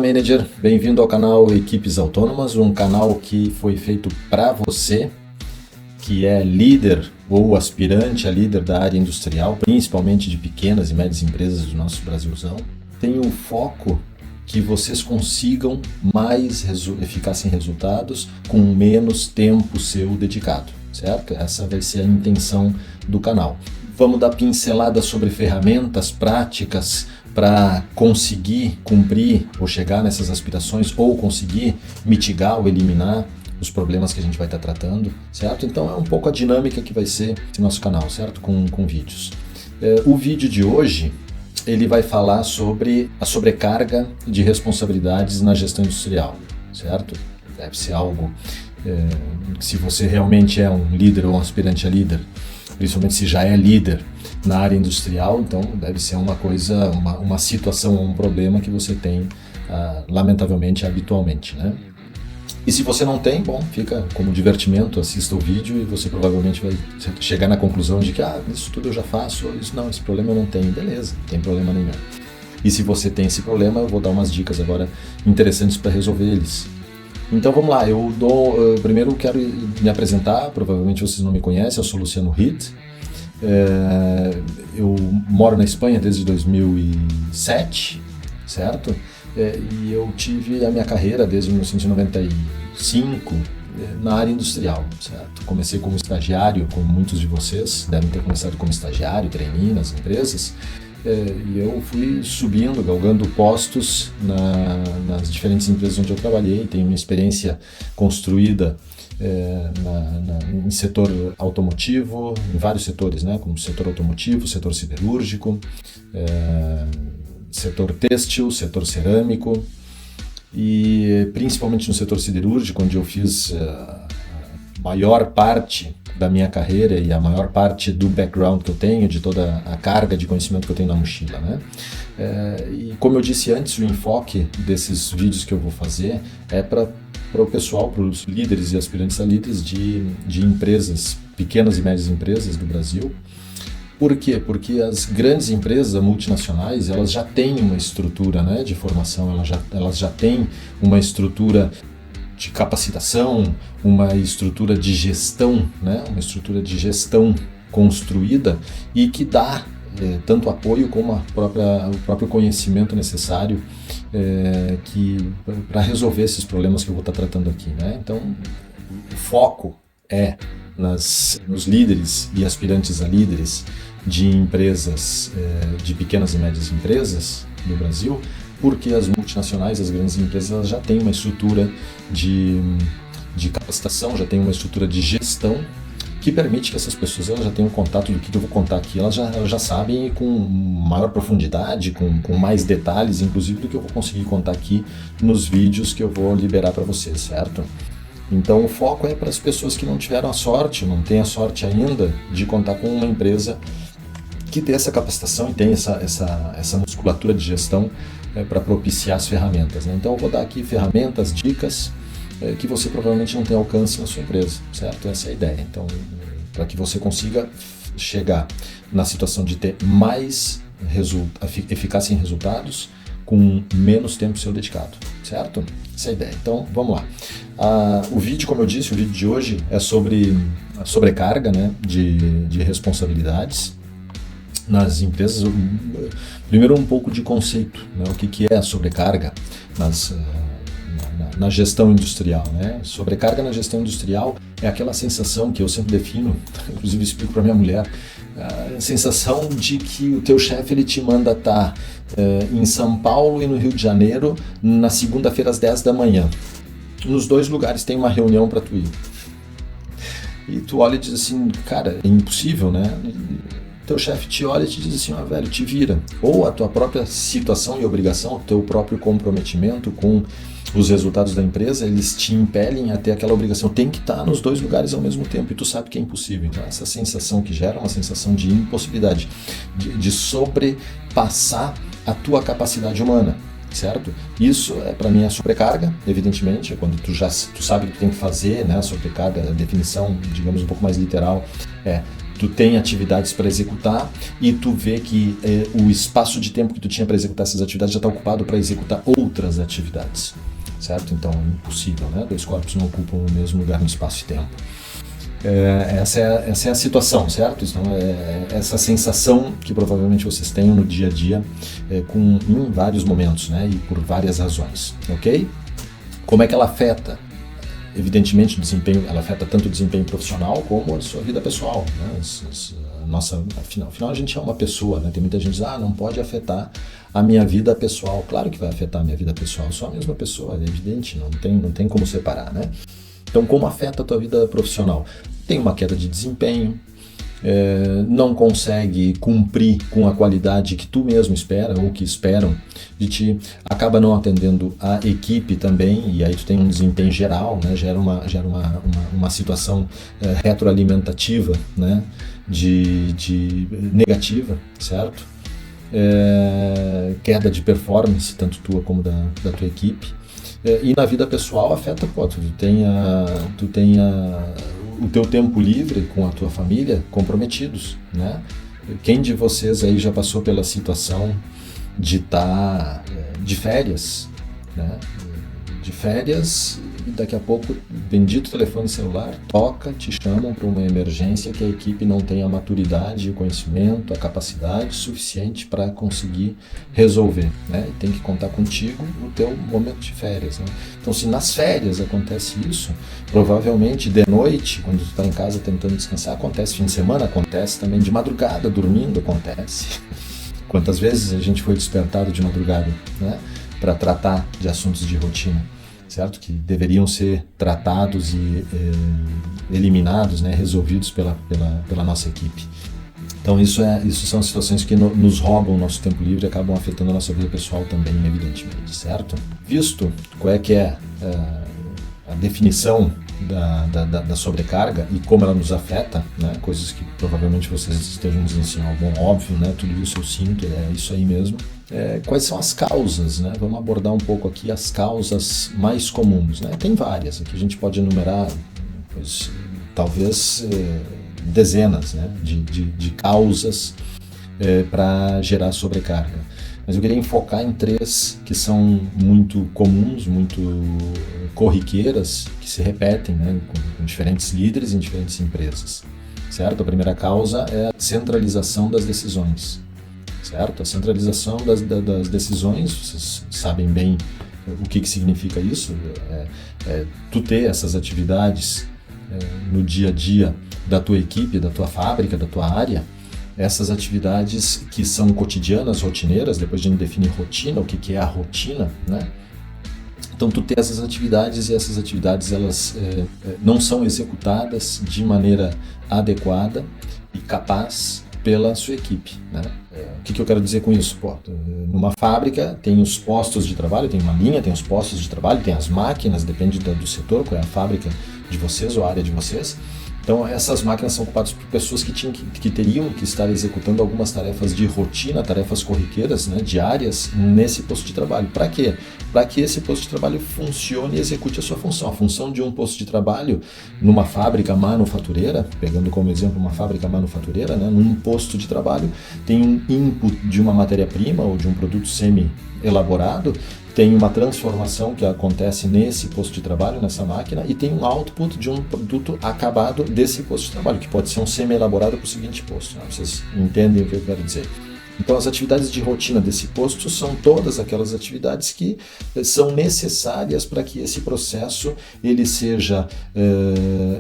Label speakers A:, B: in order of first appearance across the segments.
A: Olá, manager, bem-vindo ao canal Equipes Autônomas, um canal que foi feito para você que é líder ou aspirante a líder da área industrial, principalmente de pequenas e médias empresas do nosso Brasilzão. Tem um foco que vocês consigam mais eficácia em resultados com menos tempo seu dedicado, certo? Essa vai ser a intenção do canal. Vamos dar pinceladas sobre ferramentas práticas para conseguir cumprir ou chegar nessas aspirações ou conseguir mitigar ou eliminar os problemas que a gente vai estar tratando, certo? Então é um pouco a dinâmica que vai ser esse nosso canal, certo? Com vídeos. O vídeo de hoje, ele vai falar sobre a sobrecarga de responsabilidades na gestão industrial, certo? Deve ser algo, se você realmente é um líder ou um aspirante a líder, principalmente se já é líder na área industrial, então deve ser uma coisa, uma situação ou um problema que você tem, lamentavelmente, habitualmente, né? E se você não tem, bom, fica como divertimento, assista o vídeo e você provavelmente vai chegar na conclusão de que, isso tudo eu já faço, esse problema eu não tenho, beleza, não tem problema nenhum. E se você tem esse problema, eu vou dar umas dicas agora interessantes para resolver eles. Então vamos lá, primeiro eu quero me apresentar, provavelmente vocês não me conhecem, eu sou Luciano Ritt, eu moro na Espanha desde 2007, certo? E eu tive a minha carreira desde 1995 na área industrial, certo? Comecei como estagiário, como muitos de vocês devem ter começado como estagiário, trainee nas empresas, e eu fui subindo, galgando postos nas diferentes empresas onde eu trabalhei. Tenho uma experiência construída em setor automotivo, em vários setores, né? Como setor automotivo, setor siderúrgico, setor têxtil, setor cerâmico, e principalmente no setor siderúrgico, onde eu fiz a maior parte da minha carreira e a maior parte do background que eu tenho, de toda a carga de conhecimento que eu tenho na mochila, né? E como eu disse antes, o enfoque desses vídeos que eu vou fazer é para o pessoal, para os líderes e aspirantes a líderes de empresas, pequenas e médias empresas do Brasil. Por quê? Porque as grandes empresas multinacionais, elas já têm uma estrutura, né, de formação, elas já têm uma estrutura de capacitação, uma estrutura de gestão, né, uma estrutura de gestão construída e que dá tanto apoio como o próprio conhecimento necessário para resolver esses problemas que eu vou estar tratando aqui, né? Então, o foco é nos líderes e aspirantes a líderes de empresas, de pequenas e médias empresas do Brasil, porque as multinacionais, as grandes empresas, elas já têm uma estrutura de capacitação, já têm uma estrutura de gestão que permite que essas pessoas elas já tenham contato do que eu vou contar aqui, elas já sabem com maior profundidade, com mais detalhes, inclusive do que eu vou conseguir contar aqui nos vídeos que eu vou liberar para vocês, certo? Então o foco é para as pessoas que não tiveram a sorte, não têm a sorte ainda de contar com uma empresa que tem essa capacitação e tem essa musculatura de gestão para propiciar as ferramentas, né? Então eu vou dar aqui ferramentas, dicas que você provavelmente não tem alcance na sua empresa, certo? Essa é a ideia. Então, para que você consiga chegar na situação de ter mais eficácia em resultados com menos tempo seu dedicado, certo? Essa é a ideia. Então, vamos lá. O vídeo, como eu disse, o vídeo de hoje é sobre a sobrecarga, né, de responsabilidades nas empresas. Primeiro, um pouco de conceito, né? O que é a sobrecarga na gestão industrial, né? Sobrecarga na gestão industrial é aquela sensação que eu sempre defino, inclusive explico para minha mulher, a sensação de que o teu chefe ele te manda estar em São Paulo e no Rio de Janeiro na segunda-feira às 10 da manhã. Nos dois lugares tem uma reunião para tu ir. E tu olha e diz assim, cara, é impossível, né? Teu chefe te olha e te diz assim, velho, te vira. Ou a tua própria situação e obrigação, o teu próprio comprometimento com os resultados da empresa, eles te impelem a ter aquela obrigação. Tem que estar nos dois lugares ao mesmo tempo e tu sabe que é impossível. Então essa sensação que gera uma sensação de impossibilidade, de sobrepassar a tua capacidade humana, certo? Isso para mim é sobrecarga, evidentemente, é quando tu sabe o que tu tem que fazer, né? A sobrecarga, a definição, digamos, um pouco mais literal, é tu tem atividades para executar e tu vê que o espaço de tempo que tu tinha para executar essas atividades já está ocupado para executar outras atividades, certo? Então é impossível, né? Dois corpos não ocupam o mesmo lugar no espaço e tempo. Essa é a situação, certo? Então, essa sensação que provavelmente vocês tenham no dia a dia em vários momentos, né? E por várias razões, ok? Como é que ela afeta? Evidentemente, o desempenho, ela afeta tanto o desempenho profissional como a sua vida pessoal, né? Afinal, a gente é uma pessoa, né? Tem muita gente que diz, não pode afetar a minha vida pessoal. Claro que vai afetar a minha vida pessoal, eu sou a mesma pessoa, é evidente, não tem como separar, né? Então, como afeta a tua vida profissional? Tem uma queda de desempenho, não consegue cumprir com a qualidade que tu mesmo espera ou que esperam de ti, acaba não atendendo a equipe também, e aí tu tem um desempenho geral, né? Gera uma situação retroalimentativa, né? de negativa, certo? Queda de performance, tanto tua como da tua equipe. E na vida pessoal afeta, tu tem o teu tempo livre com a tua família comprometidos, né? Quem de vocês aí já passou pela situação de estar de férias, né? De férias e daqui a pouco, bendito telefone celular, toca, te chamam para uma emergência que a equipe não tem a maturidade, o conhecimento, a capacidade suficiente para conseguir resolver, né? E tem que contar contigo no teu momento de férias, né? Então, se nas férias acontece isso, provavelmente de noite, quando tu está em casa tentando descansar, acontece, fim de semana acontece também, de madrugada, dormindo, acontece. Quantas vezes a gente foi despertado de madrugada, né? Para tratar de assuntos de rotina, certo? Que deveriam ser tratados e eliminados, né? Resolvidos pela nossa equipe. Então isso são situações que nos roubam o nosso tempo livre e acabam afetando a nossa vida pessoal também, evidentemente, certo? Visto qual é que é a definição da sobrecarga e como ela nos afeta, né? Coisas que provavelmente vocês estejam dizendo assim, bom, óbvio, né? Tudo isso eu sinto, é isso aí mesmo. Quais são as causas, né? Vamos abordar um pouco aqui as causas mais comuns, né? Tem várias, aqui a gente pode enumerar, talvez dezenas, né? de causas para gerar sobrecarga. Mas eu queria enfocar em 3 que são muito comuns, muito corriqueiras, que se repetem, né? com diferentes líderes em diferentes empresas, certo? A primeira causa é a centralização das decisões. Certo? A centralização das decisões, vocês sabem bem o que significa isso, tu ter essas atividades no dia a dia da tua equipe, da tua fábrica, da tua área, essas atividades que são cotidianas, rotineiras, depois a gente define rotina, o que é a rotina, né? Então tu ter essas atividades e essas atividades elas não são executadas de maneira adequada e capaz pela sua equipe, né? O que eu quero dizer com isso? Numa fábrica tem os postos de trabalho, tem uma linha, tem os postos de trabalho, tem as máquinas, depende do setor, qual é a fábrica de vocês ou a área de vocês. Então essas máquinas são ocupadas por pessoas que teriam que estar executando algumas tarefas de rotina, tarefas corriqueiras, né, diárias, nesse posto de trabalho. Para quê? Para que esse posto de trabalho funcione e execute a sua função. A função de um posto de trabalho numa fábrica manufatureira, pegando como exemplo uma fábrica manufatureira, né, num posto de trabalho tem um input de uma matéria-prima ou de um produto semi-elaborado, tem uma transformação que acontece nesse posto de trabalho, nessa máquina, e tem um output de um produto acabado desse posto de trabalho, que pode ser um semi-elaborado para o seguinte posto, né? Vocês entendem o que eu quero dizer. Então, as atividades de rotina desse posto são todas aquelas atividades que são necessárias para que esse processo ele seja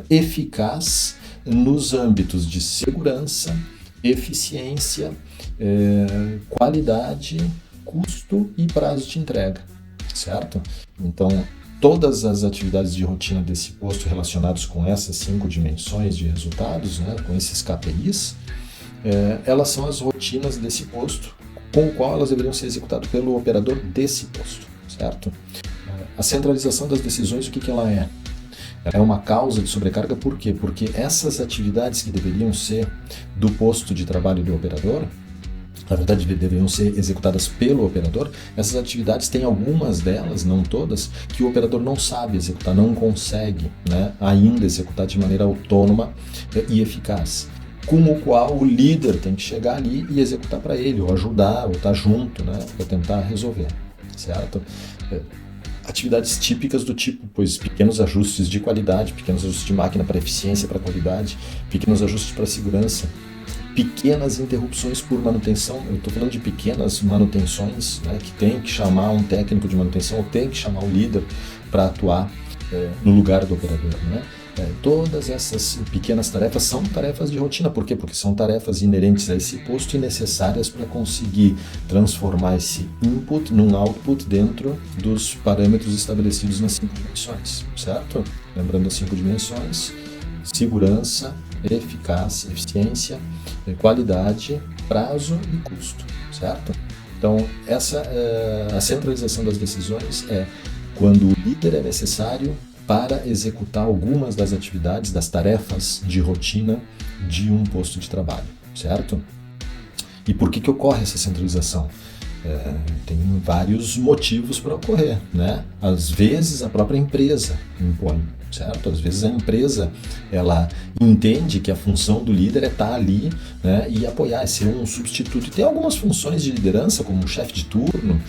A: eficaz nos âmbitos de segurança, eficiência, qualidade, custo e prazo de entrega, certo? Então, todas as atividades de rotina desse posto relacionadas com essas 5 dimensões de resultados, né, com esses KPIs, elas são as rotinas desse posto, com o qual elas deveriam ser executadas pelo operador desse posto, certo? A centralização das decisões, o que ela é? Ela é uma causa de sobrecarga, por quê? Porque essas atividades que deveriam ser do posto de trabalho do operador, na verdade deveriam ser executadas pelo operador, essas atividades têm algumas delas, não todas, que o operador não sabe executar, não consegue, né, ainda executar de maneira autônoma e eficaz. com o qual o líder tem que chegar ali e executar para ele, ou ajudar, ou estar junto, né, para tentar resolver, certo? Atividades típicas do tipo, pois, pequenos ajustes de qualidade, pequenos ajustes de máquina para eficiência, para qualidade, pequenos ajustes para segurança, pequenas interrupções por manutenção. Eu estou falando de pequenas manutenções, né, que tem que chamar um técnico de manutenção, ou tem que chamar o líder para atuar no lugar do operador, né? Todas essas pequenas tarefas são tarefas de rotina. Por quê? Porque são tarefas inerentes a esse posto e necessárias para conseguir transformar esse input num output dentro dos parâmetros estabelecidos nas 5 dimensões, certo? Lembrando as 5 dimensões: segurança, eficácia, eficiência, qualidade, prazo e custo, certo? Então, a centralização das decisões é quando o líder é necessário para executar algumas das atividades, das tarefas de rotina de um posto de trabalho, certo? E por que ocorre essa centralização? Tem vários motivos para ocorrer, né? Às vezes a própria empresa impõe, certo? Às vezes a empresa, ela entende que a função do líder é estar ali, né, e apoiar, é ser um substituto. E tem algumas funções de liderança, como o chefe de turno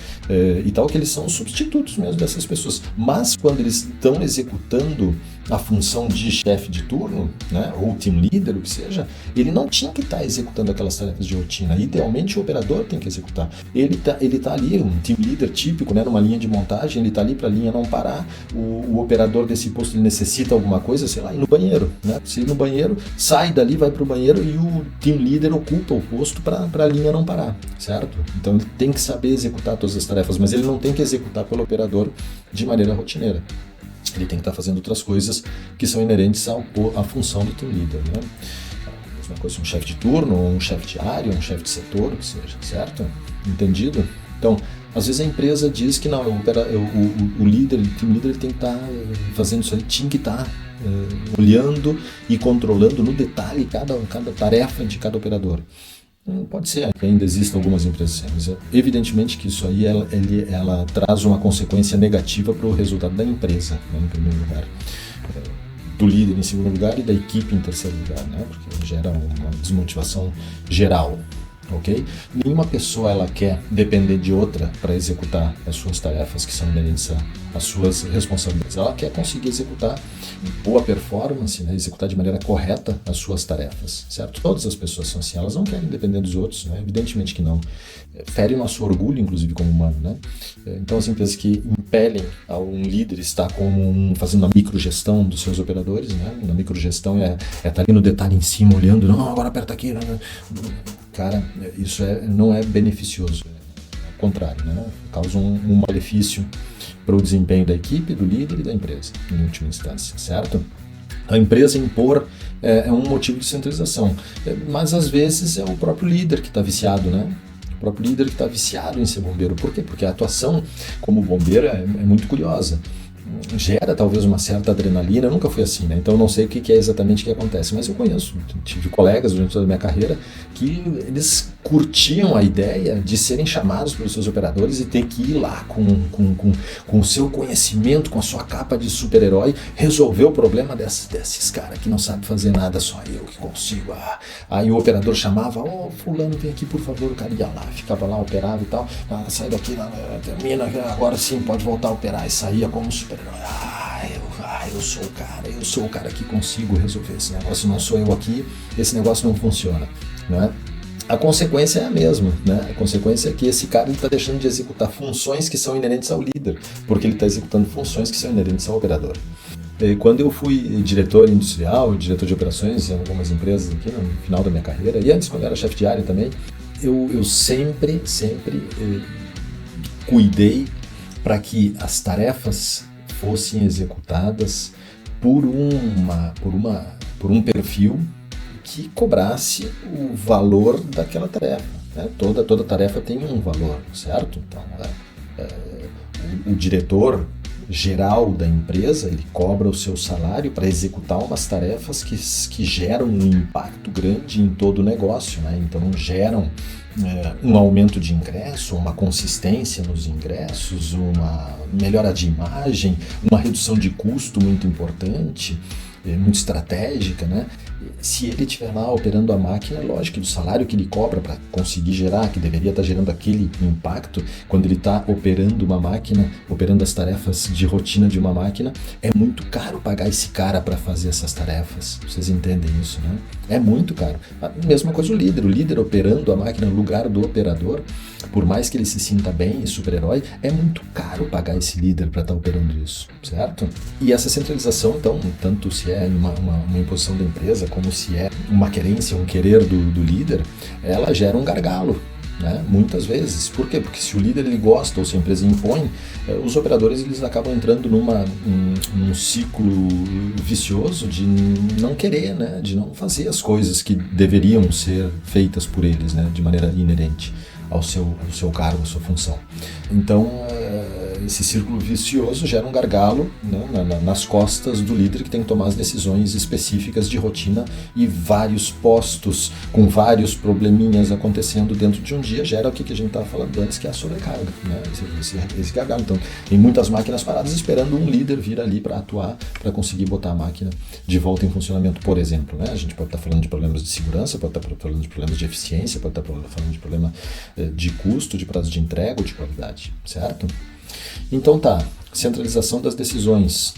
A: e tal, que eles são substitutos mesmo dessas pessoas. Mas quando eles estão executando a função de chefe de turno, né, ou team leader, o que seja, ele não tinha que estar executando aquelas tarefas de rotina. Idealmente o operador tem que executar. Ele tá ali, um team leader típico, né, numa linha de montagem, ele está ali para a linha não parar. O operador desse posto, ele necessita alguma coisa, sei lá, ir no banheiro, né? Se ir no banheiro, sai dali, vai para o banheiro e o team leader ocupa o posto para a linha não parar, certo? Então ele tem que saber executar todas as tarefas, mas ele não tem que executar pelo operador de maneira rotineira. Ele tem que estar fazendo outras coisas que são inerentes à função do team leader, né? A mesma coisa, um chefe de turno, um chefe de área, um chefe de setor, o que seja, certo? Entendido? Então, às vezes a empresa diz que não, o líder, o team leader, ele tem que estar fazendo isso aí, tinha que estar olhando e controlando no detalhe cada tarefa de cada operador. Pode ser que ainda existam algumas empresas, mas evidentemente que isso aí ela traz uma consequência negativa para o resultado da empresa, né, em primeiro lugar, do líder em segundo lugar e da equipe em terceiro lugar, né, porque gera uma desmotivação geral. Ok? Nenhuma pessoa ela quer depender de outra para executar as suas tarefas que são inerentes às suas responsabilidades. Ela quer conseguir executar boa performance, né? Executar de maneira correta as suas tarefas, certo? Todas as pessoas são assim, elas não querem depender dos outros, né? Evidentemente que não. Fere o nosso orgulho, inclusive, como humano, né? Então, as empresas que impelem a um líder estar fazendo uma microgestão dos seus operadores, né? Na microgestão é estar ali no detalhe em cima, olhando, não, agora aperta aqui, né? Cara, isso não é beneficioso, ao contrário, né? Causa um malefício para o desempenho da equipe, do líder e da empresa, em última instância, certo? A empresa impor é um motivo de centralização, mas às vezes é o próprio líder que está viciado, né? O próprio líder que está viciado em ser bombeiro. Por quê? Porque a atuação como bombeiro é muito curiosa. Gera talvez uma certa adrenalina, eu nunca fui assim, né? Então eu não sei o que é exatamente o que acontece, mas eu conheço, tive colegas durante toda a minha carreira que eles curtiam a ideia de serem chamados pelos seus operadores e ter que ir lá com o seu conhecimento, com a sua capa de super-herói, resolver o problema desses caras que não sabem fazer nada, só eu que consigo. Aí o operador chamava, fulano, vem aqui por favor, o cara ia lá, ficava lá, operava e tal, sai daqui, termina, agora sim pode voltar a operar, e saía como super-herói. Eu sou o cara que consigo resolver esse negócio, não sou eu aqui, esse negócio não funciona, né? A consequência é a mesma, né? A consequência é que esse cara está deixando de executar funções que são inerentes ao líder, porque ele está executando funções que são inerentes ao operador. Quando eu fui diretor industrial, diretor de operações em algumas empresas aqui no final da minha carreira, e antes quando eu era chefe de área também, eu sempre cuidei para que as tarefas fossem executadas por um perfil que cobrasse o valor daquela tarefa, né? Toda tarefa tem um valor, certo? Então, o diretor geral da empresa, ele cobra o seu salário para executar umas tarefas que geram um impacto grande em todo o negócio, né? Então geram um aumento de ingresso, uma consistência nos ingressos, uma melhora de imagem, uma redução de custo muito importante, muito estratégica, né? Se ele estiver lá operando a máquina, lógico que o salário que ele cobra para conseguir gerar, que deveria estar gerando aquele impacto, quando ele está operando uma máquina, operando as tarefas de rotina de uma máquina, é muito caro pagar esse cara para fazer essas tarefas. Vocês entendem isso, né? É muito caro. A mesma coisa o líder operando a máquina no lugar do operador, por mais que ele se sinta bem e super-herói, é muito caro pagar esse líder para estar operando isso, certo? E essa centralização, então, tanto se é uma imposição da empresa, como se é uma querência, um querer do líder, ela gera um gargalo, né? Muitas vezes. Por quê? Porque se o líder ele gosta ou se a empresa impõe, os operadores eles acabam entrando num ciclo vicioso de não querer, né? De não fazer as coisas que deveriam ser feitas por eles, né? De maneira inerente ao seu cargo, à sua função. Então, esse círculo vicioso gera um gargalo, né, nas costas do líder que tem que tomar as decisões específicas de rotina, e vários postos com vários probleminhas acontecendo dentro de um dia gera o que a gente estava falando antes, que é a sobrecarga, né, esse gargalo. Então, tem muitas máquinas paradas esperando um líder vir ali para atuar, para conseguir botar a máquina de volta em funcionamento, por exemplo. Né? A gente pode estar falando de problemas de segurança, pode estar falando de problemas de eficiência, pode estar falando de problema de custo, de prazo de entrega ou de qualidade, certo? Então tá, centralização das decisões.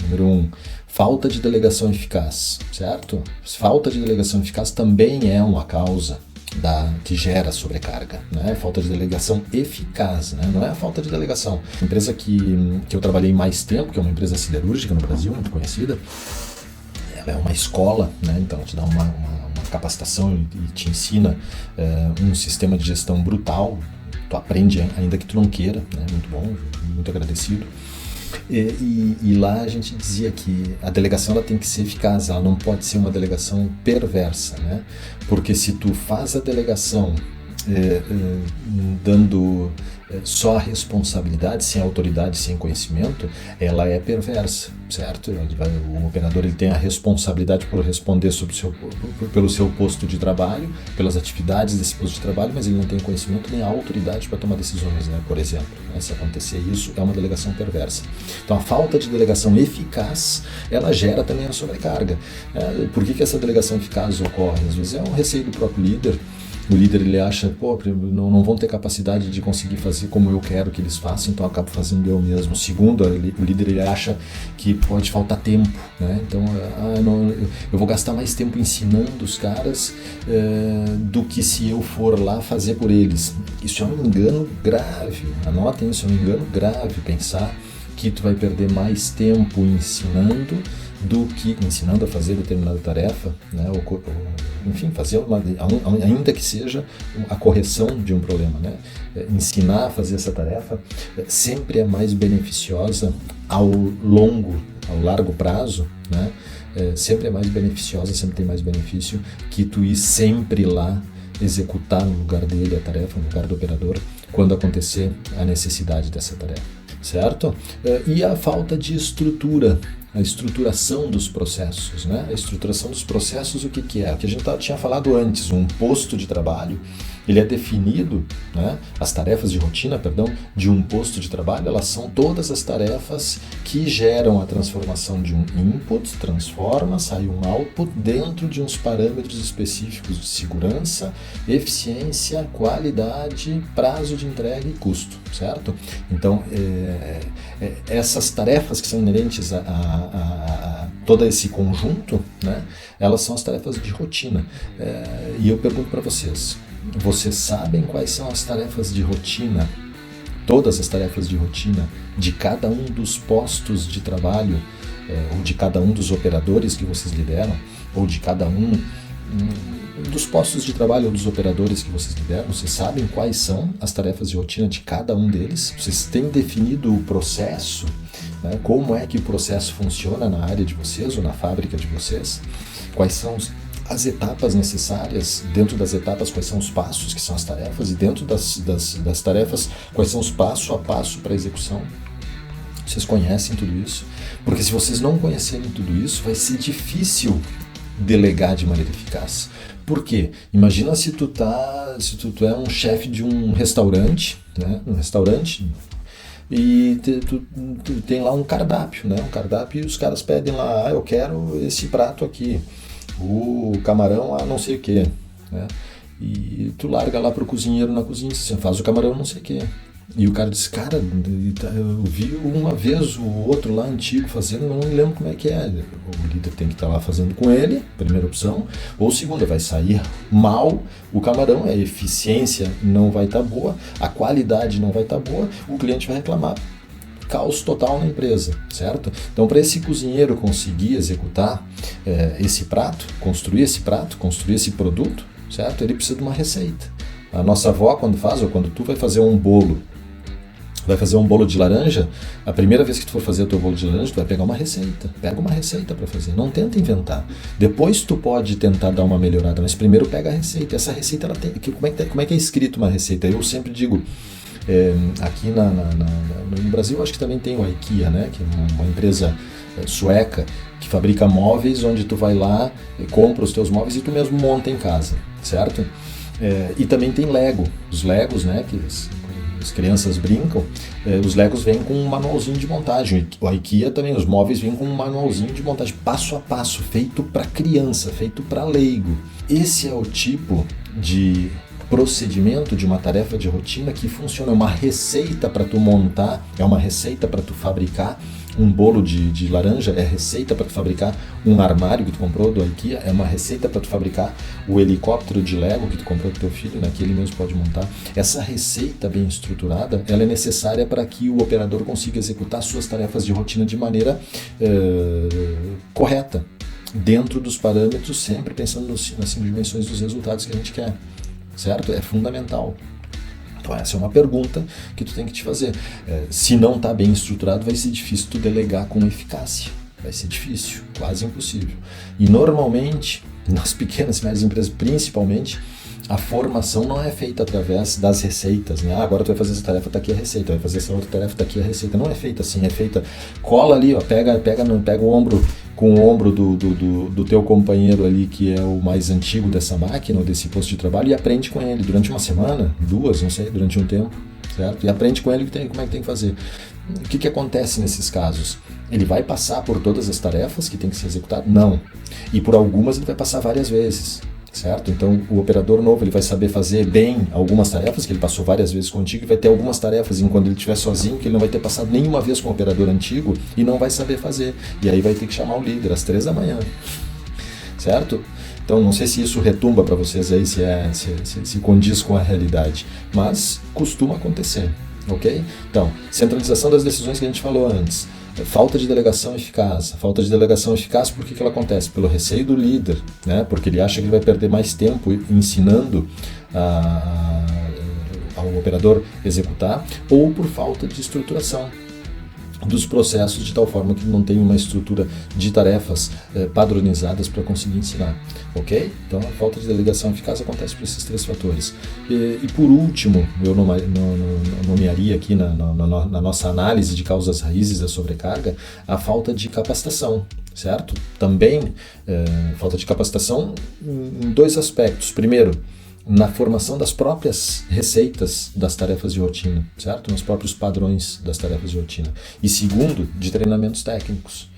A: Número 1, falta de delegação eficaz, certo? Falta de delegação eficaz também é uma causa que gera sobrecarga, né? Falta de delegação eficaz, né? Não é a falta de delegação. A empresa que eu trabalhei mais tempo, que é uma empresa siderúrgica no Brasil, muito conhecida, ela é uma escola, né? Então ela te dá uma capacitação e te ensina um sistema de gestão brutal. Tu aprende ainda que tu não queira, né? Muito bom, muito agradecido. E lá a gente dizia que a delegação ela tem que ser eficaz, ela não pode ser uma delegação perversa, né? Porque se tu faz a delegação dando só a responsabilidade, sem autoridade, sem conhecimento, ela é perversa, certo? O operador ele tem a responsabilidade por responder pelo seu posto de trabalho, pelas atividades desse posto de trabalho, mas ele não tem conhecimento nem a autoridade para tomar decisões, né? Por exemplo, né? Se acontecer isso, é uma delegação perversa. Então a falta de delegação eficaz, ela gera também a sobrecarga. Por que essa delegação eficaz ocorre? Às vezes é um receio do próprio líder. O líder ele acha, não vão ter capacidade de conseguir fazer como eu quero que eles façam, então eu acabo fazendo eu mesmo. Segundo, o líder ele acha que pode faltar tempo, né? Então eu vou gastar mais tempo ensinando os caras do que se eu for lá fazer por eles. Isso é um engano grave, anotem isso, é um engano grave pensar que tu vai perder mais tempo ensinando do que ensinando a fazer determinada tarefa, né? Enfim, fazer ainda que seja a correção de um problema, né? Ensinar a fazer essa tarefa sempre é mais beneficiosa ao largo prazo, né? Sempre é mais beneficiosa, sempre tem mais benefício que tu ir sempre lá executar no lugar dele a tarefa, no lugar do operador, quando acontecer a necessidade dessa tarefa, certo? E a falta de estrutura, a estruturação dos processos, né? A estruturação dos processos, o que é? O que a gente tinha falado antes, um posto de trabalho, ele é definido, né? As tarefas de rotina, de um posto de trabalho, elas são todas as tarefas que geram a transformação de um input, sai um output dentro de uns parâmetros específicos de segurança, eficiência, qualidade, prazo de entrega e custo, certo? Então, essas tarefas que são inerentes a todo esse conjunto, né? Elas são as tarefas de rotina. E eu pergunto para vocês sabem quais são as tarefas de rotina, todas as tarefas de rotina de cada um dos postos de trabalho, ou de cada um dos operadores que vocês lideram, ou de cada um dos postos de trabalho ou dos operadores que vocês lideram? Vocês sabem quais são as tarefas de rotina de cada um deles? Vocês têm definido o processo, né? Como é que o processo funciona na área de vocês ou na fábrica de vocês? Quais são as etapas necessárias? Dentro das etapas, quais são os passos, que são as tarefas, e dentro das tarefas, quais são os passo a passo para a execução? Vocês conhecem tudo isso? Porque se vocês não conhecerem tudo isso, vai ser difícil delegar de maneira eficaz. Por quê? Imagina se tu é um chefe de um restaurante, né? Um restaurante, e tu tem lá um cardápio, né? Um cardápio e os caras pedem lá, eu quero esse prato aqui, o camarão a não sei o que, né? E tu larga lá pro cozinheiro na cozinha, você faz o camarão não sei o que. E o cara disse, cara, eu vi uma vez o outro lá antigo fazendo, não me lembro como é que é. O líder tem que estar lá fazendo com ele, primeira opção. Ou segunda, vai sair mal o camarão, a eficiência não vai estar boa, a qualidade não vai estar boa, o cliente vai reclamar. Caos total na empresa, certo? Então, para esse cozinheiro conseguir executar esse prato, construir esse produto, certo? Ele precisa de uma receita. A nossa avó, quando faz, ou quando tu vai fazer um bolo de laranja, a primeira vez que tu for fazer o teu bolo de laranja, tu vai pegar uma receita. Pega uma receita para fazer, não tenta inventar. Depois tu pode tentar dar uma melhorada, mas primeiro pega a receita. Essa receita, ela tem, como é que é escrito uma receita? Eu sempre digo, aqui no Brasil, acho que também tem o IKEA, né? Que é uma empresa sueca que fabrica móveis, onde tu vai lá, compra os teus móveis e tu mesmo monta em casa, certo? E também tem Lego, os Legos, né? Que as crianças brincam, os Legos vêm com um manualzinho de montagem. O IKEA também, os móveis vêm com um manualzinho de montagem, passo a passo, feito para criança, feito para leigo. Esse é o tipo de procedimento de uma tarefa de rotina que funciona. É uma receita para tu montar, é uma receita para tu fabricar um bolo de laranja, é receita para tu fabricar um armário que tu comprou do IKEA, é uma receita para tu fabricar o helicóptero de Lego que tu comprou do teu filho, né, que ele mesmo pode montar. Essa receita bem estruturada, ela é necessária para que o operador consiga executar suas tarefas de rotina de maneira correta, dentro dos parâmetros, sempre pensando nas 5 dimensões dos resultados que a gente quer, certo? É fundamental. Então essa é uma pergunta que tu tem que te fazer. Se não está bem estruturado, vai ser difícil tu delegar com eficácia. Vai ser difícil, quase impossível. E normalmente, nas pequenas e médias empresas principalmente, a formação não é feita através das receitas, né? Agora tu vai fazer essa tarefa, tá aqui a receita, vai fazer essa outra tarefa, tá aqui a receita. Não é feita assim, é feita, cola ali, ó, pega o ombro com o ombro do teu companheiro ali, que é o mais antigo dessa máquina ou desse posto de trabalho, e aprende com ele durante uma semana, 2, não sei, durante um tempo, certo? E aprende com ele como é que tem que fazer. O que acontece nesses casos? Ele vai passar por todas as tarefas que tem que ser executado? Não. E por algumas ele vai passar várias vezes, certo? Então o operador novo, ele vai saber fazer bem algumas tarefas que ele passou várias vezes contigo, e vai ter algumas tarefas enquanto ele estiver sozinho que ele não vai ter passado nenhuma vez com o operador antigo e não vai saber fazer. E aí vai ter que chamar o líder às 3 da manhã, certo? Então não sei se isso retumba para vocês aí, se condiz com a realidade, mas costuma acontecer, ok? Então, centralização das decisões que a gente falou antes. Falta de delegação eficaz. Falta de delegação eficaz, por que ela acontece? Pelo receio do líder, né? Porque ele acha que ele vai perder mais tempo ensinando ao operador executar, ou por falta de estruturação dos processos, de tal forma que não tem uma estrutura de tarefas padronizadas para conseguir ensinar, ok? Então a falta de delegação eficaz acontece por esses 3 fatores. E por último, eu nomearia aqui na nossa análise de causas raízes da sobrecarga, a falta de capacitação, certo? Também falta de capacitação em 2 aspectos. Primeiro, na formação das próprias receitas das tarefas de rotina, certo? Nos próprios padrões das tarefas de rotina. E segundo, de treinamentos técnicos.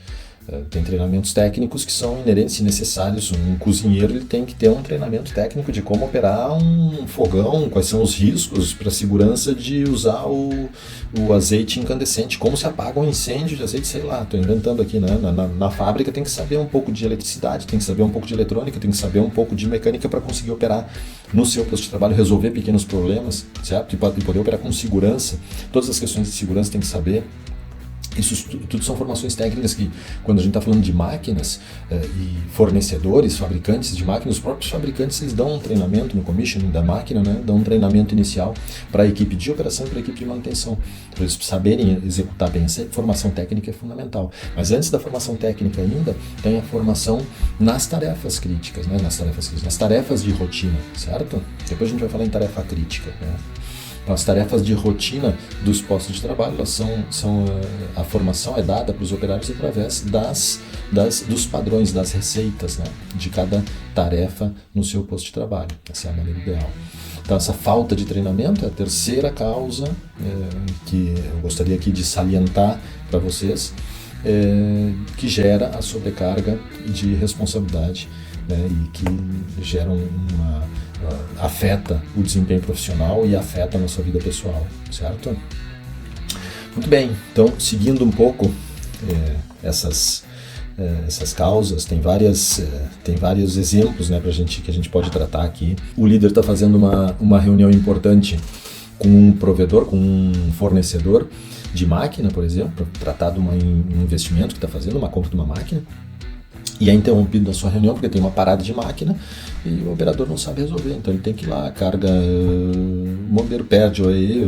A: Tem treinamentos técnicos que são inerentes e necessários. Um cozinheiro, ele tem que ter um treinamento técnico de como operar um fogão, quais são os riscos para a segurança de usar o azeite incandescente, como se apaga um incêndio de azeite, sei lá, estou inventando aqui, né? Na fábrica tem que saber um pouco de eletricidade, tem que saber um pouco de eletrônica, tem que saber um pouco de mecânica para conseguir operar no seu posto de trabalho, resolver pequenos problemas, certo? E poder operar com segurança. Todas as questões de segurança tem que saber. Isso tudo são formações técnicas que, quando a gente está falando de máquinas e fornecedores, fabricantes de máquinas, os próprios fabricantes, eles dão um treinamento no commissioning da máquina, né? Dão um treinamento inicial para a equipe de operação e para a equipe de manutenção, para eles saberem executar bem. Essa formação técnica é fundamental. Mas antes da formação técnica ainda, tem a formação nas tarefas críticas, né? Nas tarefas de rotina, certo? Depois a gente vai falar em tarefa crítica, né? Então, as tarefas de rotina dos postos de trabalho, elas a formação é dada para os operários através dos padrões, das receitas, né, de cada tarefa no seu posto de trabalho. Essa é a maneira ideal. Então, essa falta de treinamento é a terceira causa que eu gostaria aqui de salientar para vocês, que gera a sobrecarga de responsabilidade, né, e que gera afeta o desempenho profissional e afeta a nossa vida pessoal, certo? Muito bem, então seguindo um pouco essas causas, tem vários exemplos, né, que a gente pode tratar aqui. O líder está fazendo uma reunião importante com um provedor, com um fornecedor de máquina, por exemplo, para tratar de um investimento que está fazendo, uma compra de uma máquina, e é interrompido na sua reunião porque tem uma parada de máquina e o operador não sabe resolver, então ele tem que ir lá, carga, o bombeiro perde,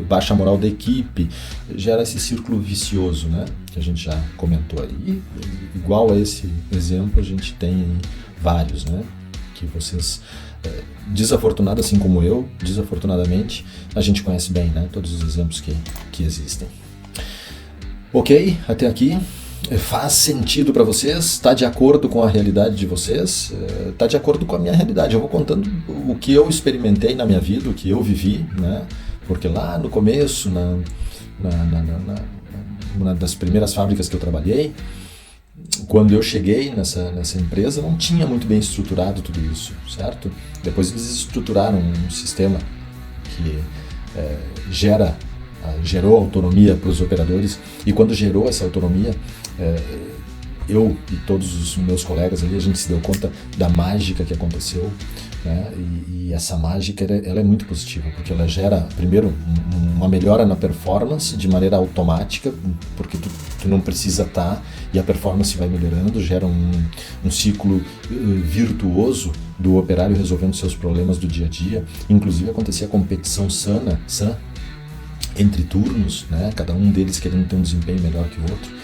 A: baixa a moral da equipe, gera esse círculo vicioso, né, que a gente já comentou aí. E, igual a esse exemplo, a gente tem vários, né, que vocês, desafortunado assim como eu, desafortunadamente, a gente conhece bem, né, todos os exemplos que existem. Ok, até aqui. Faz sentido para vocês? Está de acordo com a realidade de vocês? Está de acordo com a minha realidade. Eu vou contando o que eu experimentei na minha vida, o que eu vivi, né? Porque lá no começo, uma das primeiras fábricas que eu trabalhei, quando eu cheguei nessa empresa, não tinha muito bem estruturado tudo isso, certo? Depois eles estruturaram um sistema que gerou autonomia para os operadores, e quando gerou essa autonomia, eu e todos os meus colegas ali, a gente se deu conta da mágica que aconteceu, né? E essa mágica ela é muito positiva, porque ela gera, primeiro, uma melhora na performance de maneira automática, porque tu não precisa estar, e a performance vai melhorando, gera um ciclo virtuoso do operário resolvendo seus problemas do dia a dia. Inclusive acontecia competição sã entre turnos, né? Cada um deles querendo ter um desempenho melhor que o outro.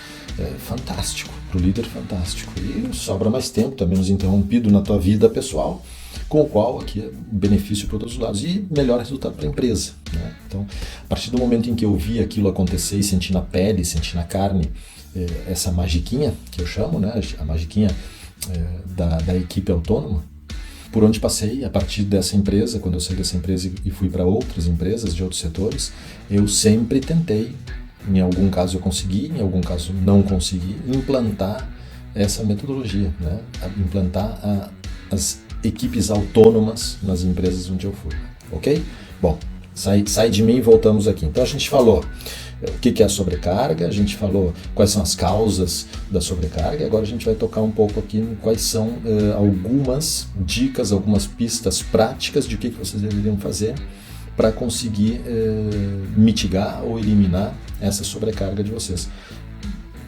A: Fantástico, para o líder fantástico. E sobra mais tempo, tá menos interrompido na tua vida pessoal, com o qual aqui é benefício para todos os lados e melhor resultado para a empresa, né? Então, a partir do momento em que eu vi aquilo acontecer e senti na pele, senti na carne, essa magiquinha que eu chamo, né? A magiquinha da equipe autônoma, por onde passei a partir dessa empresa, quando eu saí dessa empresa e fui para outras empresas de outros setores, eu sempre tentei, em algum caso eu consegui, em algum caso não consegui, implantar essa metodologia, né? Implantar as equipes autônomas nas empresas onde eu fui, ok? Bom, sai de mim e voltamos aqui. Então a gente falou o que é a sobrecarga, a gente falou quais são as causas da sobrecarga, e agora a gente vai tocar um pouco aqui em quais são algumas dicas, algumas pistas práticas de o que vocês deveriam fazer para conseguir mitigar ou eliminar essa sobrecarga de vocês.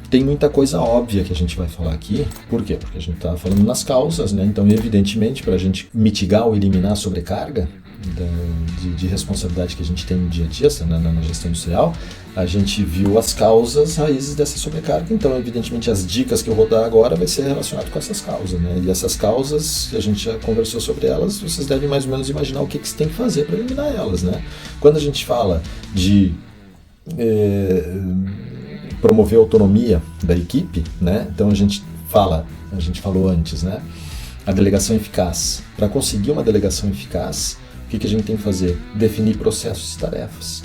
A: Tem muita coisa óbvia que a gente vai falar aqui. Por quê? Porque a gente está falando nas causas, né? Então, evidentemente, para a gente mitigar ou eliminar a sobrecarga de responsabilidade que a gente tem no dia a dia, na gestão industrial, a gente viu as causas raízes dessa sobrecarga. Então, evidentemente, as dicas que eu vou dar agora vai ser relacionado com essas causas, né? E essas causas, a gente já conversou sobre elas, vocês devem mais ou menos imaginar o que você tem que fazer para eliminar elas, né? Quando a gente fala de promover a autonomia da equipe, né? Então a gente falou antes, né? A delegação eficaz. Para conseguir uma delegação eficaz, o que a gente tem que fazer? Definir processos e tarefas.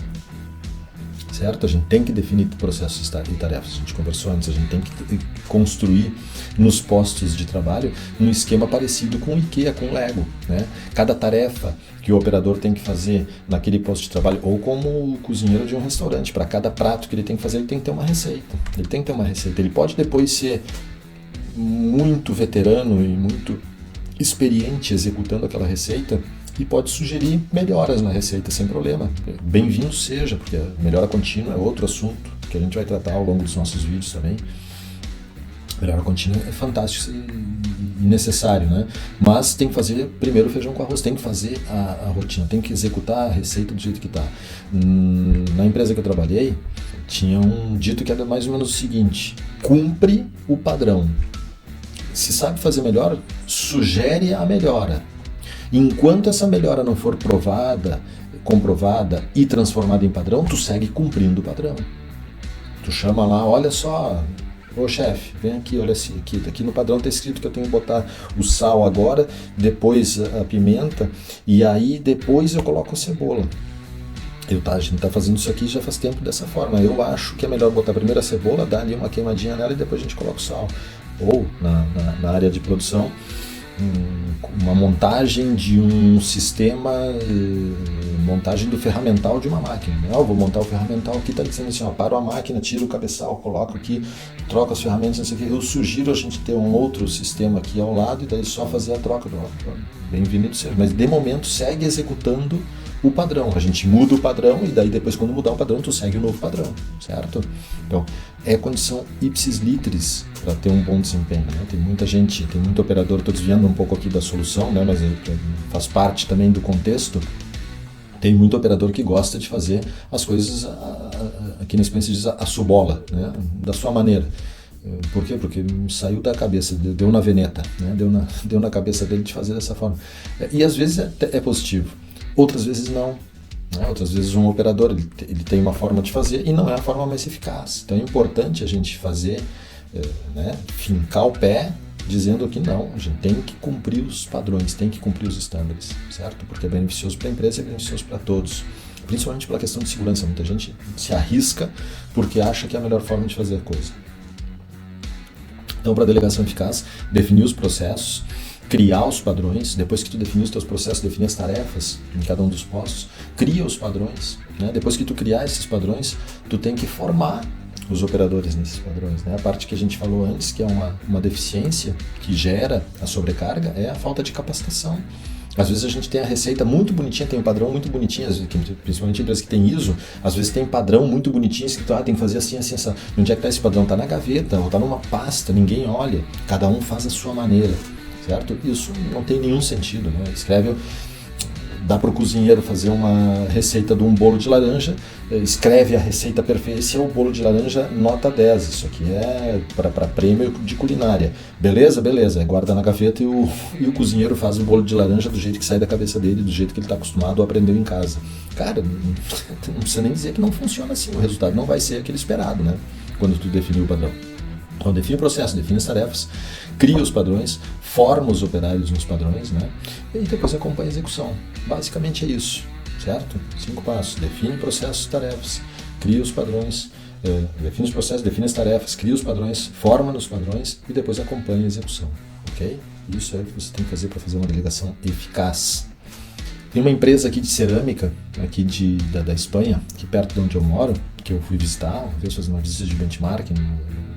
A: Certo? A gente tem que definir processos e tarefas. A gente conversou antes, a gente tem que construir nos postos de trabalho um esquema parecido com o IKEA, com o Lego, né? Cada tarefa que o operador tem que fazer naquele posto de trabalho, ou como o cozinheiro de um restaurante, para cada prato que ele tem que fazer, ele tem que ter uma receita. Ele pode depois ser muito veterano e muito experiente executando aquela receita, e pode sugerir melhoras na receita sem problema. Bem-vindo seja, porque a melhora contínua é outro assunto que a gente vai tratar ao longo dos nossos vídeos também. Melhora contínua é fantástico e necessário, né? Mas tem que fazer primeiro o feijão com arroz, tem que fazer a rotina, tem que executar a receita do jeito que está. Na empresa que eu trabalhei, tinha um dito que era mais ou menos o seguinte: cumpre o padrão. Se sabe fazer melhor, sugere a melhora. Enquanto essa melhora não for provada, comprovada e transformada em padrão, tu segue cumprindo o padrão. Tu chama lá, olha só, Ô chefe, vem aqui, olha assim, aqui no padrão está escrito que eu tenho que botar o sal agora, depois a pimenta, e aí depois eu coloco a cebola. A gente está fazendo isso aqui já faz tempo dessa forma. Eu acho que é melhor botar primeiro a cebola, dar ali uma queimadinha nela e depois a gente coloca o sal. Ou na área de produção, uma montagem de um sistema, montagem do ferramental de uma máquina. Né? Eu vou montar o ferramental aqui, está dizendo assim, paro a máquina, tiro o cabeçal, coloco aqui, troco as ferramentas, não sei o que. Eu sugiro a gente ter um outro sistema aqui ao lado e daí só fazer a troca. Bem-vindo seja. Mas de momento segue executando o padrão. A gente muda o padrão e daí depois quando mudar o padrão tu segue o novo padrão, certo? Então é condição ipsis literis para ter um bom desempenho, né? Tem muita gente, tem muito operador, estou desviando um pouco aqui da solução, né? Mas faz parte também do contexto. Tem muito operador que gosta de fazer as coisas, aqui na experiência diz a subola, né? Da sua maneira. Por quê? Porque saiu da cabeça, deu na veneta, né? Deu na cabeça dele de fazer dessa forma. E às vezes é positivo. Outras vezes não. Né? Outras vezes um operador ele tem uma forma de fazer e não é a forma mais eficaz. Então é importante a gente fazer, né, fincar o pé dizendo que não, a gente tem que cumprir os padrões, tem que cumprir os estándares, certo? Porque é beneficioso para a empresa e é beneficioso para todos. Principalmente pela questão de segurança. Muita gente se arrisca porque acha que é a melhor forma de fazer a coisa. Então, para a delegação eficaz, definir os processos, criar os padrões, depois que tu definir os teus processos, definir as tarefas em cada um dos postos, cria os padrões, né? Depois que tu criar esses padrões, tu tem que formar os operadores nesses padrões, né? A parte que a gente falou antes, que é uma deficiência que gera a sobrecarga, é a falta de capacitação. Às vezes a gente tem a receita muito bonitinha, tem um padrão muito bonitinho, principalmente empresas que tem ISO, às vezes tem padrão muito bonitinho, escrito, tem que fazer assim, assim, assim. Onde é que está esse padrão? Está na gaveta, ou está numa pasta, ninguém olha, cada um faz a sua maneira. Certo? Isso não tem nenhum sentido, né? Dá para o cozinheiro fazer uma receita de um bolo de laranja, escreve a receita perfeita, esse é o bolo de laranja nota 10, isso aqui é para prêmio de culinária. Beleza? Beleza, guarda na gaveta e o cozinheiro faz o bolo de laranja do jeito que sai da cabeça dele, do jeito que ele está acostumado ou aprendeu em casa. Cara, não precisa nem dizer que não funciona assim, o resultado não vai ser aquele esperado, né? Quando tu definir o padrão. Então define o processo, define as tarefas, cria os padrões, forma os operários nos padrões, né? E depois acompanha a execução. Basicamente é isso, certo? 5 passos. Define processos e tarefas, cria os padrões, define os processos, define as tarefas, cria os padrões, forma nos padrões e depois acompanha a execução, ok? Isso é o que você tem que fazer para fazer uma delegação eficaz. Tem uma empresa aqui de cerâmica, aqui da Espanha, aqui perto de onde eu moro, que eu fui visitar, uma vez fazer uma visita de benchmarking,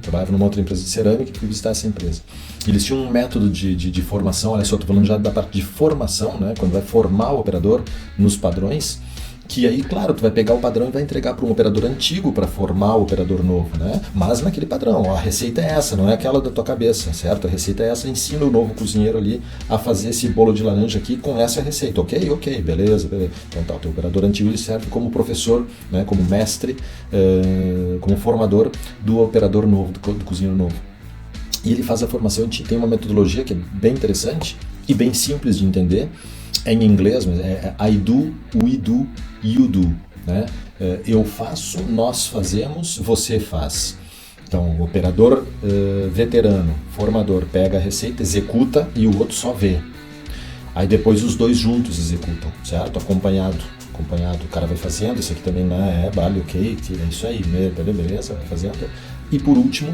A: trabalhava numa outra empresa de cerâmica e fui visitar essa empresa. Eles tinham um método de formação, olha só, estou falando já da parte de formação, né, quando vai formar o operador nos padrões, que aí, claro, tu vai pegar o padrão e vai entregar para um operador antigo para formar o operador novo, né? Mas naquele padrão, ó, a receita é essa, não é aquela da tua cabeça, certo? A receita é essa, ensina o novo cozinheiro ali a fazer esse bolo de laranja aqui com essa receita, ok? Ok, beleza. Então tá, o teu operador antigo ele serve como professor, né, como mestre, como formador do operador novo, do cozinheiro novo. E ele faz a formação, tem uma metodologia que é bem interessante e bem simples de entender. É em inglês, mas é I do, we do, you do, né? Eu faço, nós fazemos, você faz. Então, o operador veterano, formador, pega a receita, executa e o outro só vê. Aí depois os dois juntos executam, certo? Acompanhado, o cara vai fazendo, isso aqui também vale, ok, é isso aí, beleza, vai fazendo. E por último,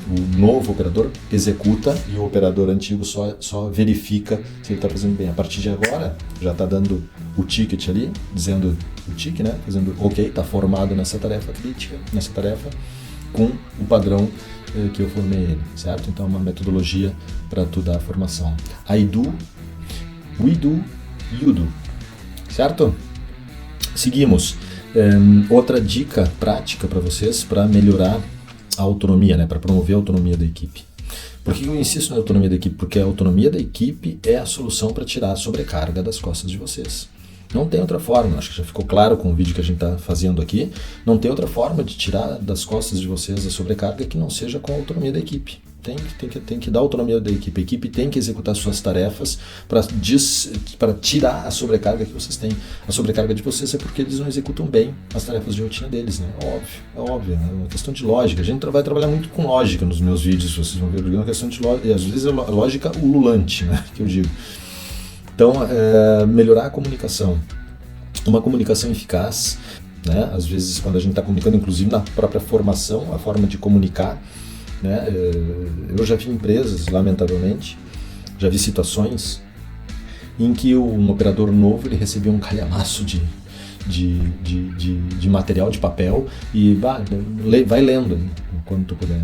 A: o novo operador executa e o operador antigo só verifica se ele está fazendo bem. A partir de agora, já está dando o ticket ali, dizendo o tick, né? Fazendo ok, está formado nessa tarefa crítica, nessa tarefa, com o padrão que eu formei ele, certo? Então é uma metodologia para tu dar a formação. I do, we do, you do, certo? Seguimos. Outra dica prática para vocês para melhorar a autonomia, né, para promover a autonomia da equipe. Por que eu insisto na autonomia da equipe? Porque a autonomia da equipe é a solução para tirar a sobrecarga das costas de vocês. Não tem outra forma, acho que já ficou claro com o vídeo que a gente está fazendo aqui, não tem outra forma de tirar das costas de vocês a sobrecarga que não seja com a autonomia da equipe. Tem que dar autonomia da equipe. A equipe tem que executar suas tarefas para tirar a sobrecarga que vocês têm. A sobrecarga de vocês é porque eles não executam bem as tarefas de rotina deles, né? É uma questão de lógica. A gente vai trabalhar muito com lógica nos meus vídeos, vocês vão ver, porque é uma questão de lógica, e às vezes é lógica ululante, né? Que eu digo. Então, melhorar a comunicação. Uma comunicação eficaz, né? Às vezes, quando a gente está comunicando, inclusive na própria formação, a forma de comunicar, né? Eu já vi empresas, lamentavelmente, já vi situações em que um operador novo ele recebia um calhamaço de material, de papel, e vai lendo quando tu puder.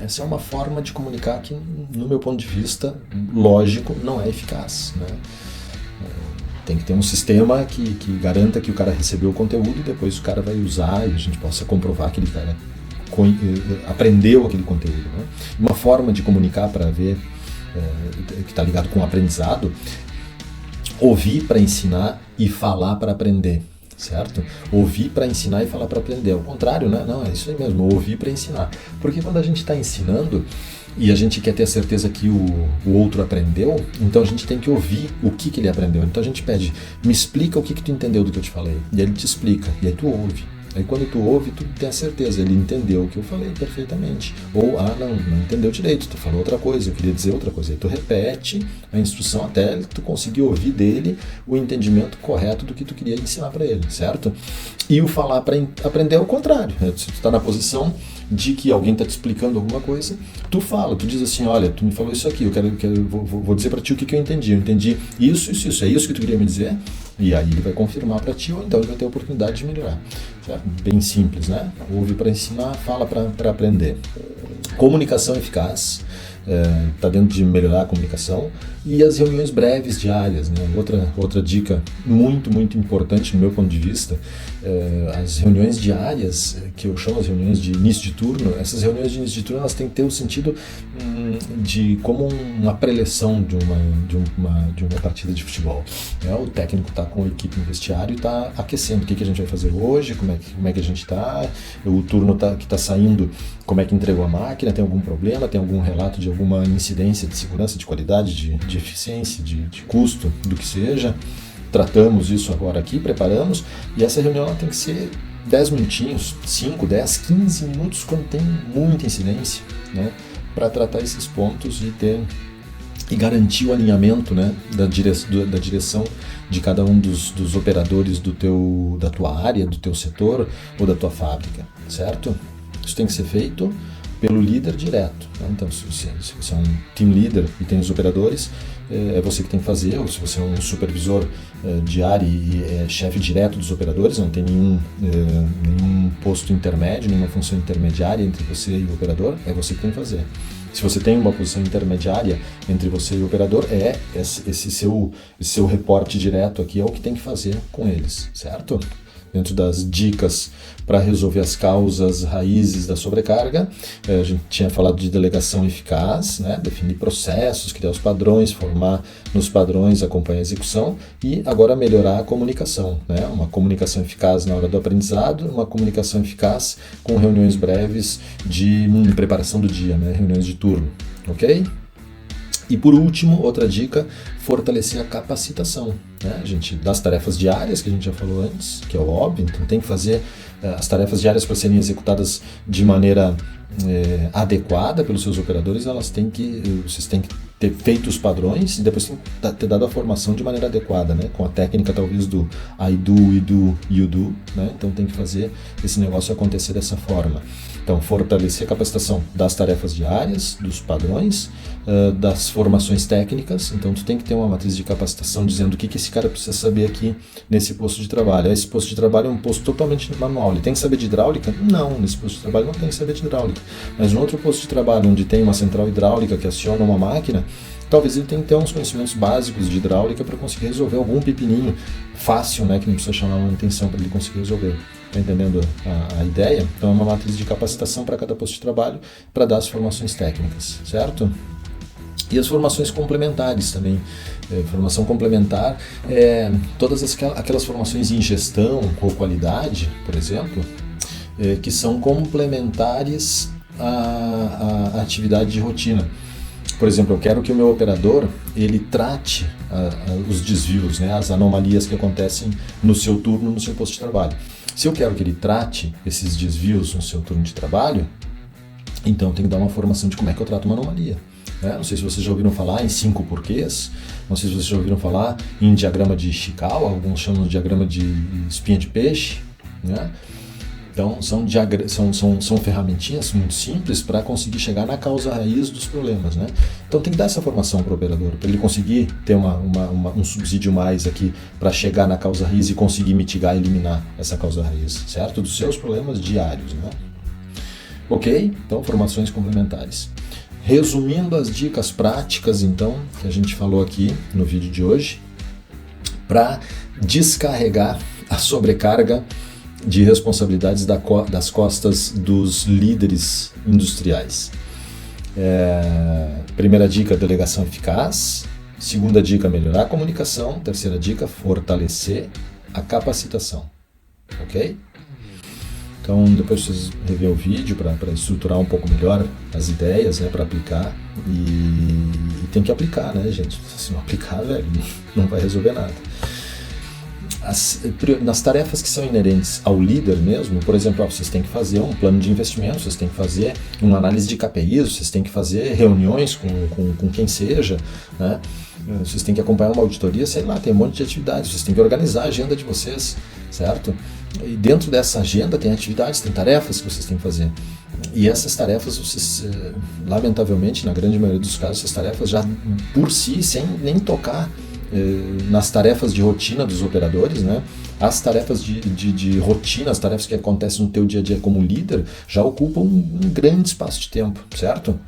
A: Essa é uma forma de comunicar que, no meu ponto de vista, lógico, não é eficaz, né? Tem que ter um sistema que garanta que o cara recebeu o conteúdo e depois o cara vai usar e a gente possa comprovar que ele aprendeu aquele conteúdo, né? Uma forma de comunicar para ver que está ligado com o aprendizado: ouvir para ensinar e falar para aprender, certo? Ouvir para ensinar e falar para aprender. Ao contrário, né? Não, é isso aí mesmo, ouvir para ensinar. Porque quando a gente está ensinando e a gente quer ter a certeza que o outro aprendeu, então a gente tem que ouvir o que ele aprendeu. Então a gente pede: me explica o que tu entendeu do que eu te falei. E aí ele te explica, e aí tu ouve. Aí quando tu ouve, tu tem a certeza, ele entendeu o que eu falei perfeitamente. Ou, não entendeu direito, tu falou outra coisa, eu queria dizer outra coisa. Aí tu repete a instrução até tu conseguir ouvir dele o entendimento correto do que tu queria ensinar para ele, certo? E o falar para aprender é o contrário. Se tu está na posição de que alguém está te explicando alguma coisa, tu fala, tu diz assim: olha, tu me falou isso aqui, vou dizer para ti o que eu entendi. Eu entendi isso, é isso que tu queria me dizer? E aí ele vai confirmar para ti, ou então ele vai ter a oportunidade de melhorar. Certo? Bem simples, né? Ouve para ensinar, fala para aprender. Comunicação eficaz, está dentro de melhorar a comunicação. E as reuniões breves diárias, né? Outra dica muito, muito importante no meu ponto de vista, as reuniões diárias, que eu chamo as reuniões de início de turno. Essas reuniões de início de turno, elas têm que ter o sentido de como uma preleção de uma partida de futebol. O técnico está com a equipe no vestiário e está aquecendo. O que a gente vai fazer hoje, como é que a gente está, o turno que está saindo, como é que entregou a máquina, tem algum problema, tem algum relato de alguma incidência de segurança, de qualidade, de eficiência, de custo, do que seja. Tratamos isso agora aqui, preparamos, e essa reunião ela tem que ser 10 minutinhos, 5, 10, 15 minutos quando tem muita incidência, né, para tratar esses pontos e garantir o alinhamento, né, da direção de cada um dos operadores da tua área, do teu setor ou da tua fábrica, certo? Isso tem que ser feito pelo líder direto, né? Então, se você é um team leader e tem os operadores, é você que tem que fazer. Ou se você é um supervisor de área e é chefe direto dos operadores, não tem nenhum posto intermédio, nenhuma função intermediária entre você e o operador, é você que tem que fazer. Se você tem uma posição intermediária entre você e o operador, esse seu reporte direto aqui é o que tem que fazer com eles, certo? Dentro das dicas para resolver as causas raízes da sobrecarga, a gente tinha falado de delegação eficaz, né? Definir processos, criar os padrões, formar nos padrões, acompanhar a execução, e agora melhorar a comunicação, né? Uma comunicação eficaz na hora do aprendizado, uma comunicação eficaz com reuniões breves de preparação do dia, né? Reuniões de turno, ok? E por último, outra dica: fortalecer a capacitação, né? Das tarefas diárias, que a gente já falou antes, que é o óbvio. Então tem que fazer as tarefas diárias para serem executadas de maneira adequada pelos seus operadores. Vocês têm que ter feito os padrões e depois ter dado a formação de maneira adequada, né? Com a técnica talvez do I do, you do, né? Então tem que fazer esse negócio acontecer dessa forma. Então, fortalecer a capacitação das tarefas diárias, dos padrões, das formações técnicas. Então, tu tem que ter uma matriz de capacitação dizendo o que esse cara precisa saber aqui nesse posto de trabalho. Esse posto de trabalho é um posto totalmente manual. Ele tem que saber de hidráulica? Não, nesse posto de trabalho não tem que saber de hidráulica. Mas no outro posto de trabalho, onde tem uma central hidráulica que aciona uma máquina, talvez ele tenha que ter uns conhecimentos básicos de hidráulica para conseguir resolver algum pepininho fácil, né, que não precisa chamar manutenção para ele conseguir resolver. Está entendendo a ideia? Então é uma matriz de capacitação para cada posto de trabalho para dar as formações técnicas, certo? E as formações complementares também. Formação complementar todas aquelas formações em gestão ou qualidade, por exemplo, que são complementares a atividade de rotina. Por exemplo, eu quero que o meu operador ele trate os desvios, né, as anomalias que acontecem no seu turno, no seu posto de trabalho. Se eu quero que ele trate esses desvios no seu turno de trabalho, então eu tenho que dar uma formação de como é que eu trato uma anomalia. Né? Não sei se vocês já ouviram falar em 5 porquês, não sei se vocês já ouviram falar em diagrama de Ishikawa, alguns chamam de diagrama de espinha de peixe, né? Então, são ferramentinhas muito simples para conseguir chegar na causa raiz dos problemas, né? Então, tem que dar essa formação para o operador, para ele conseguir ter um subsídio mais aqui para chegar na causa raiz e conseguir mitigar e eliminar essa causa raiz, certo? Dos seus problemas diários, né? Ok? Então, formações complementares. Resumindo as dicas práticas, então, que a gente falou aqui no vídeo de hoje, para descarregar a sobrecarga de responsabilidades das costas dos líderes industriais. Primeira dica, delegação eficaz. Segunda dica, melhorar a comunicação. Terceira dica, fortalecer a capacitação. Ok? Então, depois vocês rever o vídeo para estruturar um pouco melhor as ideias, né, para aplicar. E tem que aplicar, né, gente? Se não aplicar, velho, não vai resolver nada. Nas tarefas que são inerentes ao líder mesmo, por exemplo, vocês têm que fazer um plano de investimento, vocês têm que fazer uma análise de KPIs, vocês têm que fazer reuniões com quem seja, né? Vocês têm que acompanhar uma auditoria, sei lá, tem um monte de atividades, vocês têm que organizar a agenda de vocês, certo? E dentro dessa agenda tem atividades, tem tarefas que vocês têm que fazer. E essas tarefas, vocês, lamentavelmente, na grande maioria dos casos, essas tarefas já por si, sem nem tocar nas tarefas de rotina dos operadores, né? As tarefas de rotina, as tarefas que acontecem no teu dia a dia como líder, já ocupam um grande espaço de tempo, certo?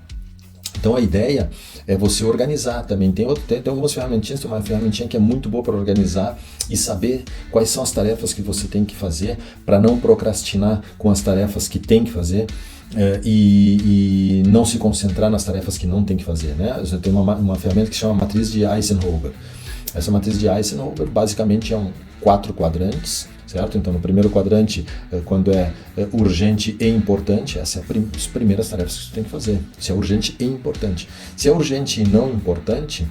A: Então a ideia é você organizar também. Tem algumas ferramentinhas, tem uma ferramentinha que é muito boa para organizar e saber quais são as tarefas que você tem que fazer para não procrastinar com as tarefas que tem que fazer. E não se concentrar nas tarefas que não tem que fazer, né? Você tem uma ferramenta que chama matriz de Eisenhower. Essa matriz de Eisenhower basicamente 4 quadrantes, certo? Então no primeiro quadrante, quando é urgente e importante, essas são as primeiras tarefas que você tem que fazer. Se é urgente e importante. Se é urgente e não importante,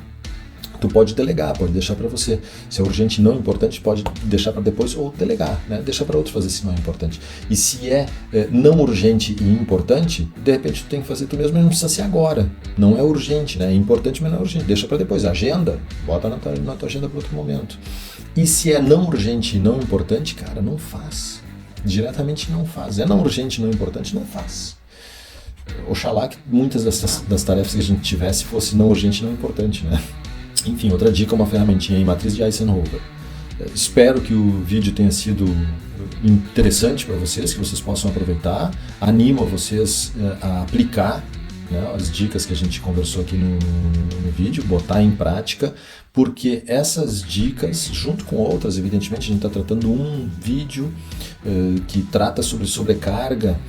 A: tu pode delegar, pode deixar para você. Se é urgente e não importante, pode deixar para depois ou delegar, né? Deixa para outro fazer se não é importante. E se é não urgente e importante, de repente tu tem que fazer tu mesmo, mas não precisa ser agora. Não é urgente, né? É importante, mas não é urgente. Deixa para depois. Agenda, bota na tua agenda para outro momento. E se é não urgente e não importante, cara, não faz. Diretamente não faz. É não urgente e não importante, não faz. Oxalá que muitas das tarefas que a gente tivesse fosse não urgente e não importante, né? Enfim, outra dica é uma ferramentinha em matriz de Eisenhower. Espero que o vídeo tenha sido interessante para vocês, que vocês possam aproveitar. Animo vocês a aplicar, né, as dicas que a gente conversou aqui no vídeo, botar em prática, porque essas dicas, junto com outras, evidentemente a gente está tratando um vídeo que trata sobre sobrecarga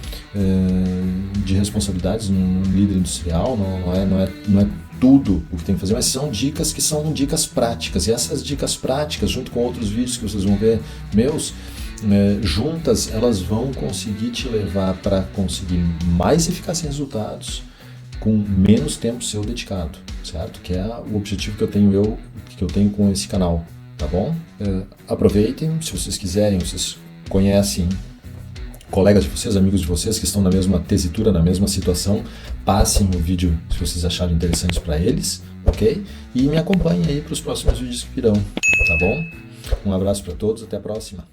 A: de responsabilidades no líder industrial, não é tudo o que tem que fazer, mas são dicas que são dicas práticas, e essas dicas práticas, junto com outros vídeos que vocês vão ver meus, juntas, elas vão conseguir te levar para conseguir mais eficácia em resultados com menos tempo seu dedicado, certo? Que é o objetivo que eu tenho com esse canal, tá bom? Aproveitem, se vocês quiserem, vocês conhecem colegas de vocês, amigos de vocês que estão na mesma tesitura, na mesma situação, passem o vídeo se vocês acharem interessantes para eles, ok? E me acompanhem aí para os próximos vídeos que virão, tá bom? Um abraço para todos, até a próxima.